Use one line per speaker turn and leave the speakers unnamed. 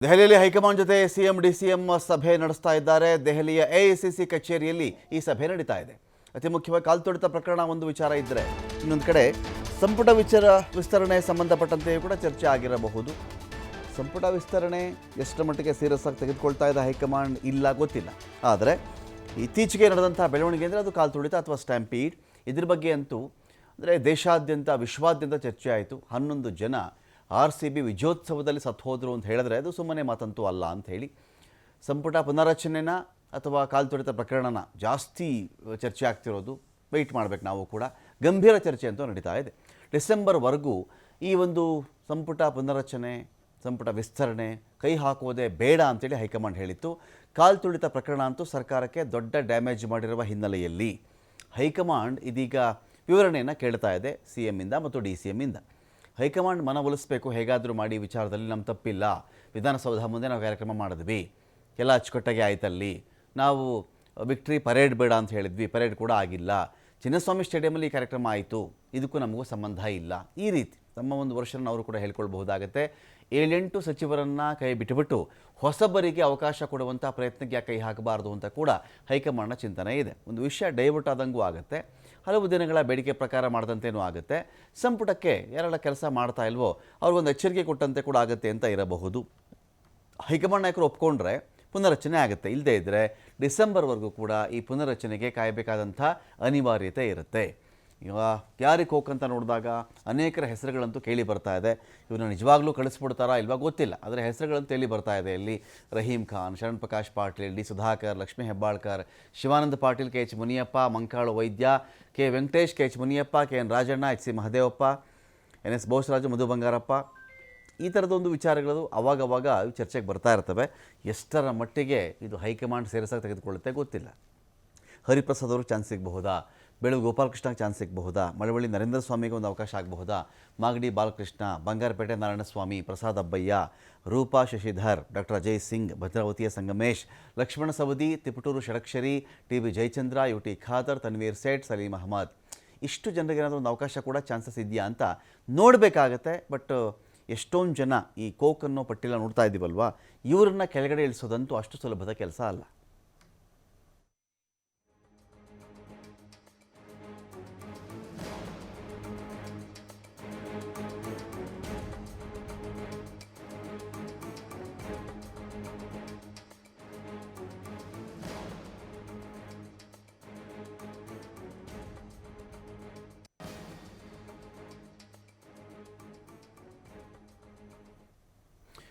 ದೆಹಲಿಯಲ್ಲಿ ಹೈಕಮಾಂಡ್ ಜೊತೆ CM DCM ಸಭೆ ನಡೆಸ್ತಾ ಇದ್ದಾರೆ. ದೆಹಲಿಯ ಎಐಸಿಸಿ ಕಚೇರಿಯಲ್ಲಿ ಈ ಸಭೆ ನಡೀತಾ ಇದೆ. ಅತಿ ಮುಖ್ಯವಾಗಿ ಕಾಲ್ತೊಡೆತ ಪ್ರಕರಣ ಒಂದು ವಿಚಾರ ಇದ್ದರೆ, ಇನ್ನೊಂದು ಕಡೆ ಸಂಪುಟ ವಿಸ್ತರಣೆ ಸಂಬಂಧಪಟ್ಟಂತೆಯೂ ಕೂಡ ಚರ್ಚೆ ಆಗಿರಬಹುದು. ಸಂಪುಟ ವಿಸ್ತರಣೆ ಎಷ್ಟರ ಮಟ್ಟಿಗೆ ಸೀರಿಯಸ್ ಆಗಿ ತೆಗೆದುಕೊಳ್ತಾ ಇದೆ ಹೈಕಮಾಂಡ್ ಇಲ್ಲ ಗೊತ್ತಿಲ್ಲ. ಆದರೆ ಇತ್ತೀಚೆಗೆ ನಡೆದಂಥ ಬೆಳವಣಿಗೆ ಅಂದರೆ ಅದು ಕಾಲ್ತೊಡೆತ ಅಥವಾ ಸ್ಟ್ಯಾಂಪೀಡ್. ಇದ್ರ ಬಗ್ಗೆ ಅಂತೂ ಅಂದರೆ ದೇಶಾದ್ಯಂತ ವಿಶ್ವಾದ್ಯಂತ ಚರ್ಚೆ ಆಯಿತು. 11 ಜನ RCB ವಿಜಯೋತ್ಸವದಲ್ಲಿ ಸತ್ತು ಹೋದರು ಅಂತ ಹೇಳಿದ್ರೆ ಅದು ಸುಮ್ಮನೆ ಮಾತಂತೂ ಅಲ್ಲ ಅಂತ ಹೇಳಿ. ಸಂಪುಟ ಪುನರಚನೆನ ಅಥವಾ ಕಾಲ್ತೊಡೆತ ಪ್ರಕರಣನ ಜಾಸ್ತಿ ಚರ್ಚೆ ಆಗ್ತಿರೋದು. ವೆಯ್ಟ್ ಮಾಡಬೇಕು ನಾವು ಕೂಡ. ಗಂಭೀರ ಚರ್ಚೆ ಅಂತೂ ನಡೀತಾ ಇದೆ. ಡಿಸೆಂಬರ್ವರೆಗೂ ಈ ಒಂದು ಸಂಪುಟ ಪುನರಚನೆ, ಸಂಪುಟ ವಿಸ್ತರಣೆ ಕೈ ಹಾಕುವುದೇ ಬೇಡ ಅಂತೇಳಿ ಹೈಕಮಾಂಡ್ ಹೇಳಿತ್ತು. ಕಾಲ್ತೊಡೆತ ಪ್ರಕರಣ ಅಂತೂ ಸರ್ಕಾರಕ್ಕೆ ದೊಡ್ಡ ಡ್ಯಾಮೇಜ್ ಮಾಡಿರುವ ಹಿನ್ನೆಲೆಯಲ್ಲಿ ಹೈಕಮಾಂಡ್ ಇದೀಗ ವಿವರಣೆಯನ್ನು ಕೇಳ್ತಾ ಇದೆ CMಯಿಂದ ಮತ್ತು DCMಯಿಂದ. ಹೈಕಮಾಂಡ್ ಮನವೊಲಿಸಬೇಕು, ಹೇಗಾದರೂ ಮಾಡಿ ವಿಚಾರದಲ್ಲಿ ನಮ್ಮ ತಪ್ಪಿಲ್ಲ. ವಿಧಾನಸೌಧ ಮುಂದೆ ನಾವು ಕಾರ್ಯಕ್ರಮ ಮಾಡಿದ್ವಿ, ಎಲ್ಲ ಅಚ್ಚುಕಟ್ಟಾಗಿ ಆಯ್ತಲ್ಲಿ. ನಾವು ವಿಕ್ಟ್ರಿ ಪರೇಡ್ ಬೇಡ ಅಂತ ಹೇಳಿದ್ವಿ, ಪರೇಡ್ ಕೂಡ ಆಗಿಲ್ಲ. ಚಿನ್ನಸ್ವಾಮಿ ಸ್ಟೇಡಿಯಮಲ್ಲಿ ಈ ಕಾರ್ಯಕ್ರಮ ಆಯಿತು, ಇದಕ್ಕೂ ನಮಗೂ ಸಂಬಂಧ ಇಲ್ಲ. ಈ ರೀತಿ ತಮ್ಮ ಒಂದು ವರ್ಷನ ಅವರು ಕೂಡ ಹೇಳ್ಕೊಳ್ಬಹುದಾಗತ್ತೆ. 7-8 ಸಚಿವರನ್ನು ಕೈ ಬಿಟ್ಟುಬಿಟ್ಟು ಹೊಸಬರಿಗೆ ಅವಕಾಶ ಕೊಡುವಂಥ ಪ್ರಯತ್ನಕ್ಕೆ ಕೈ ಹಾಕಬಾರ್ದು ಅಂತ ಕೂಡ ಹೈಕಮಾಂಡ್ನ ಚಿಂತನೆ ಇದೆ. ಒಂದು ವಿಷಯ ಡೈವರ್ಟ್ ಆದಂಗೂ ಆಗುತ್ತೆ, ಹಲವು ದಿನಗಳ ಬೇಡಿಕೆ ಪ್ರಕಾರ ಮಾಡಿದಂತೆಯೂ ಆಗುತ್ತೆ. ಸಂಪುಟಕ್ಕೆ ಯಾರೆಲ್ಲ ಕೆಲಸ ಮಾಡ್ತಾ ಇಲ್ವೋ ಅವ್ರಿಗೊಂದು ಎಚ್ಚರಿಕೆ ಕೊಟ್ಟಂತೆ ಕೂಡ ಆಗುತ್ತೆ ಅಂತ ಇರಬಹುದು. ಹೈಕಮಾಂಡ್ ನಾಯಕರು ಒಪ್ಕೊಂಡ್ರೆ ಪುನರಚನೆ ಆಗುತ್ತೆ, ಇಲ್ಲದೇ ಇದ್ದರೆ ಡಿಸೆಂಬರ್ವರೆಗೂ ಕೂಡ ಈ ಪುನರಚನೆಗೆ ಕಾಯಬೇಕಾದಂಥ ಅನಿವಾರ್ಯತೆ ಇರುತ್ತೆ. ಈಗ ಯಾರಿಗೆ ಹೋಗಂತ ನೋಡಿದಾಗ ಅನೇಕರ ಹೆಸರುಗಳಂತೂ ಕೇಳಿ ಬರ್ತಾ ಇದೆ. ಇವನ್ನ ನಿಜವಾಗ್ಲೂ ಕಳಿಸ್ಬಿಡ್ತಾರಾ ಇಲ್ವಾ ಗೊತ್ತಿಲ್ಲ, ಆದರೆ ಹೆಸರುಗಳಂತೂ ಕೇಳಿ ಬರ್ತಾ ಇದೆ. ಇಲ್ಲಿ ರಹೀಂ ಖಾನ್, ಶರಣ್ ಪ್ರಕಾಶ್ ಪಾಟೀಲ್, ಡಿ ಸುಧಾಕರ್, ಲಕ್ಷ್ಮೀ ಹೆಬ್ಬಾಳ್ಕರ್, ಶಿವಾನಂದ ಪಾಟೀಲ್, KH ಮುನಿಯಪ್ಪ, ಮಂಕಾಳು ವೈದ್ಯ, K Venkatesh, KH Muniyappa, KN Rajanna, HC Mahadevappa, NS Bosaraju, Madhu Bangarappa. ಈ ಥರದೊಂದು ವಿಚಾರಗಳು ಅವಾಗವಾಗ ಚರ್ಚೆಗೆ ಬರ್ತಾ ಇರ್ತವೆ. ಎಷ್ಟರ ಮಟ್ಟಿಗೆ ಇದು ಹೈಕಮಾಂಡ್ ಸೇರಿಸಾಗಿ ತೆಗೆದುಕೊಳ್ಳುತ್ತೆ ಗೊತ್ತಿಲ್ಲ. ಹರಿಪ್ರಸಾದ್ ಅವರು ಚಾನ್ಸ್ ಸಿಗಬಹುದಾ, ಬೆಳಗ್ಗೆ ಗೋಪಾಲಕೃಷ್ಣಗೆ ಚಾನ್ಸ್ ಸಿಗಬಹುದಾ, ಮಳವಳ್ಳಿ ನರೇಂದ್ರ ಸ್ವಾಮಿಗೆ ಒಂದು ಅವಕಾಶ ಆಗಬಹುದಾ, ಮಾಗಡಿ ಬಾಲಕೃಷ್ಣ, ಬಂಗಾರಪೇಟೆ ನಾರಾಯಣಸ್ವಾಮಿ, ಪ್ರಸಾದ್ ಅಬ್ಬಯ್ಯ, ರೂಪಾ ಶಶಿಧರ್, ಡಾಕ್ಟರ್ ಅಜಯ್ ಸಿಂಗ್, ಭದ್ರಾವತಿಯ ಸಂಗಮೇಶ್, ಲಕ್ಷ್ಮಣ ಸವದಿ, ತಿಪಟೂರು ಷಡಕ್ಷರಿ, TB ಜಯಚಂದ್ರ, UT ಖಾದರ್, ತನ್ವೀರ್ ಸೇಠ್, ಸಲೀಂ ಅಹಮದ್. ಇಷ್ಟು ಜನರಿಗೆ ಏನಾದರೂ ಒಂದು ಅವಕಾಶ ಕೂಡ ಚಾನ್ಸಸ್ ಇದೆಯಾ ಅಂತ ನೋಡಬೇಕಾಗತ್ತೆ. ಬಟ್ ಎಷ್ಟೊಂದು ಜನ ಈ ಕೋಕ್ ಅನ್ನೋ ಪಟ್ಟಿಲ ನೋಡ್ತಾ ಇದ್ದೀವಲ್ವಾ, ಇವರನ್ನ ಕೆಳಗಡೆ ಇಳಿಸೋದಂತೂ ಅಷ್ಟು ಸುಲಭದ ಕೆಲಸ ಅಲ್ಲ.